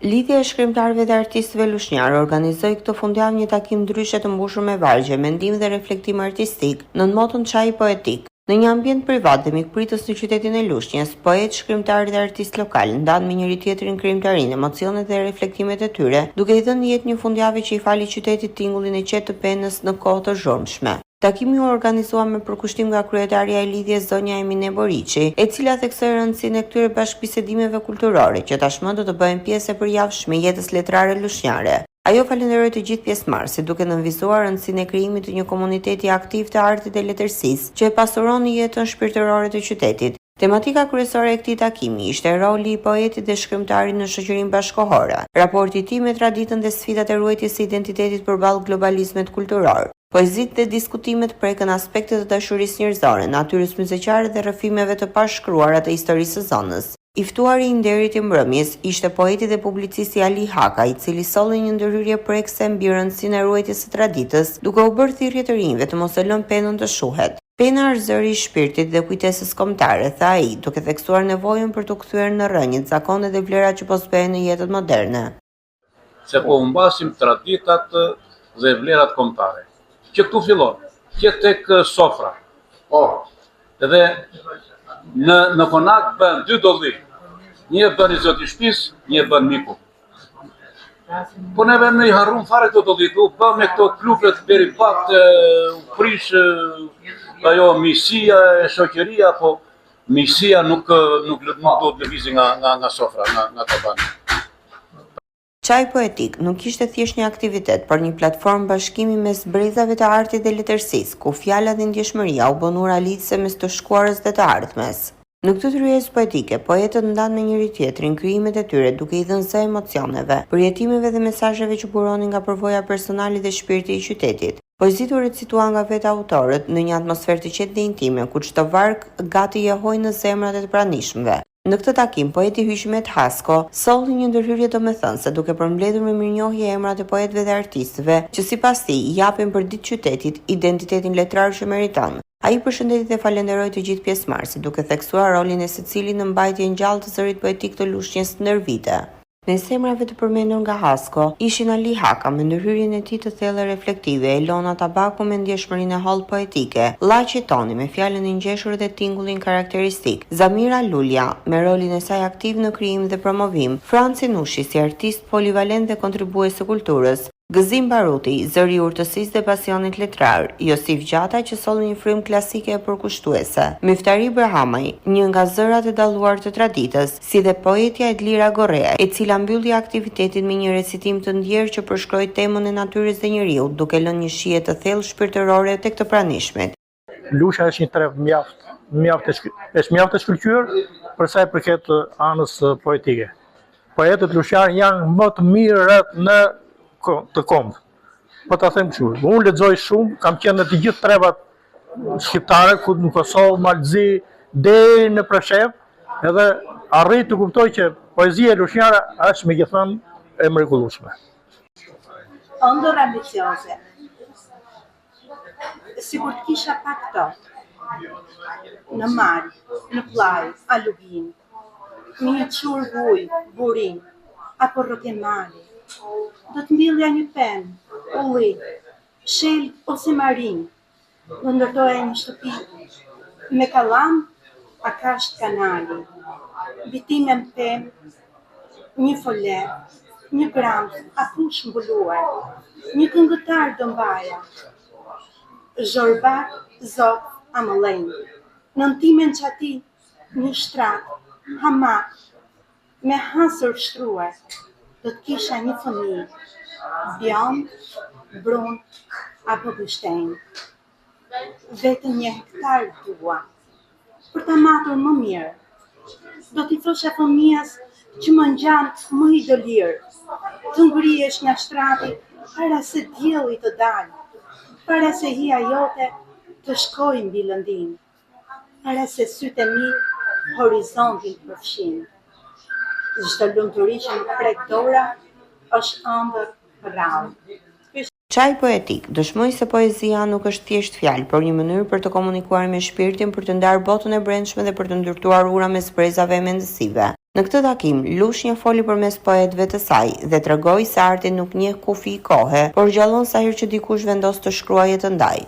Lidhja e shkrimtarëve dhe artistëve lushnjarë organizoi këtë fundjavë një takim ndryshe të mbushur me vargje, mendim dhe reflektim artistik në motën Çaji Poetik. Në një ambient privat dhe mikpritës në qytetin e Lushnjës, poet, shkrimtarë dhe artistë lokal ndanë me njëri tjetrin krijimtarinë, emocionet dhe reflektimet e tyre, duke i dhënë jetë një fundjavë që i fali qytetit tingullin e qetë të penës në kohë të zhurmshme. Takimi u organizua me përkushtim nga kryetarja e lidhjes zonja Emine Boriçi, e cila theksoi rëndësinë e këtyre bashkëbisedimeve kulturore që tashmë do të bëhen pjesë e përjavshme jetës letrare lushnjare. Ajo falenderoi të gjithë pjesëmarrësit duke nënvizuar rëndësinë e krijimit të një komuniteti aktiv të artit dhe letërsisë që e pasuron jetën shpirtërore të qytetit. Tematika kryesore e këtij takimi ishte roli i poetit dhe shkrimtarit në shoqërinë bashkëkohore, raporti i tij me traditën dhe sfidat e ruajtjes së identitetit përballë globalizmit kulturor. Poezitë dhe diskutimet prekën aspekte të dashurisë njerëzore, natyrës mysëqare dhe rrëfimeve të pashkruara të historisë së zonës. I ftuari i nderit i mbrëmjes ishte poeti dhe publicisti Ali Haka, i cili solli një ndërhyrje prekse mbi rëndësinë e ruajtjes së traditës, duke u bërë thirrje të rinjve të mos e lënë penën të shuhet. Pena është zëri i shpirtit dhe kujtesës kombëtare, tha ai, duke theksuar nevojën për të kthyer në rrënjë zakonet dhe vlerat që po zbehen në jetën moderne. Se po humbasim traditat dhe vlerat kombëtare. Që këtu fillon, që tek sofra. Edhe në konak bën dy dolli. Një bën i zoti shtëpis, një bën miku. Po neve në i harrum fare këto dolli, u bën me këto klubet deri pak u prish ajo misia e shoqëria, po misia nuk do të lëvizë nga sofra, nga tabani. Çaji Poetik nuk ishte thjesht një aktivitet, por një platformë bashkimi mes brezave të artit dhe letërsisë, ku fjala dhe ndjeshmëria u bën ura lidhëse mes të shkuarës dhe të ardhmes. Në këtë tryezë poetike, poetët ndanë me njëri tjetrin krijimet e tyre duke i dhënë zë emocioneve, përjetimeve dhe mesazheve që buronin nga përvoja personale dhe shpirti i qytetit. Poezitë u recitua nga vetë autorët në një atmosferë të qetë dhe intime, ku çdo varg gati jehoi në zemrat e të pranishmëve. Në këtë takim, poeti Hyshmet Hasko solli një ndërhyrje domethënëse duke përmbledhur me mirënjohje emrat e poetëve dhe artistëve që sipas tij japin për ditë qytetit identitetin letrar që meriton. Ai përshëndeti dhe falenderoi të gjithë pjesëmarrësit duke theksuar rolin e secilit në mbajtjen gjallë të zërit poetik të Lushnjës ndër vite. Në emrave të përmendur nga Hasko ishin Ali Haka me ndërhyrjen e tij të thellë reflektive, Elona Tabaku me ndjeshmërinë e holl poetike, Llaçi Toni me fjalën e ngjeshur dhe tingullin karakteristik, Zamira Lulja me rolin e saj aktiv në krijim dhe promovim, Franci Nushi si artist polivalent dhe kontribues të kulturës, Gëzim Baruti, zëri i urtësisë dhe pasionit letrar, Josif Gjata që solli një frymë klasike e përkushtuese, Miftari Brahamaj, një nga zërat e dalluar të traditës, si dhe poetja Edlira Gorrea, e cila mbylli aktivitetin me një recitim të ndjerë që përshkroi temën e natyrës dhe njeriut, duke lënë një shije të thellë shpirtërore tek të pranishmit. Lusha është një treg mjaft e shkëlqyer për sa i përket anës poetike. Poetët lushnjarë janë më të mirët në të kombë. Po ta them kështu, unë lexoj shumë, kam qenë në të gjithë trevat shqiptare, ku në Kosovë, Malzi, deri në Preshevë, edhe arrit të kuptoj që poezia lushnjare është megjithënë e mrekullueshme. Ëndër ambicioze. Sigur të kisha pak këto. Në mal, në plaj, alugin, një qurë vuj, burin, apo rokemali. Do të mbillja një pen, ulli, shel ose marin, do ndërtoja një shtëpi, me kalam, a kasht kanali, bitime më pen, një foler, një gram, a push mbuluar, një këngëtar do mbaja, zhorbak, zot, amëllen, nëntimen qati, një shtrat, hamak, me hasër shtruar, do të kisha një fëmijë, bjond, brun, apo bështenj. Vetëm 1 hektar dua, për ta matur më mirë. Do t'i thosha fëmijas që më ngjan më i dëlirë, të ngrihesh nga shtrati para se dielli të dalë, para se hija jote të shkojë mbi lëndin, para se sytë e mi horizontin të përfshin. Çdo lumturi që më prek dora është ëndër rrallë. Çaji Poetik dëshmoi se poezia nuk është thjesht fjalë, por një mënyrë për të komunikuar me shpirtin, për të ndarë botën e brendshme dhe për të ndërtuar ura mes brezave e mendësive. Në këtë takim, Lushnja foli përmes poetëve të saj dhe tregoi se arti nuk njeh kufi i kohe, por gjallon sa herë që dikush vendos të shkruajë të ndaj.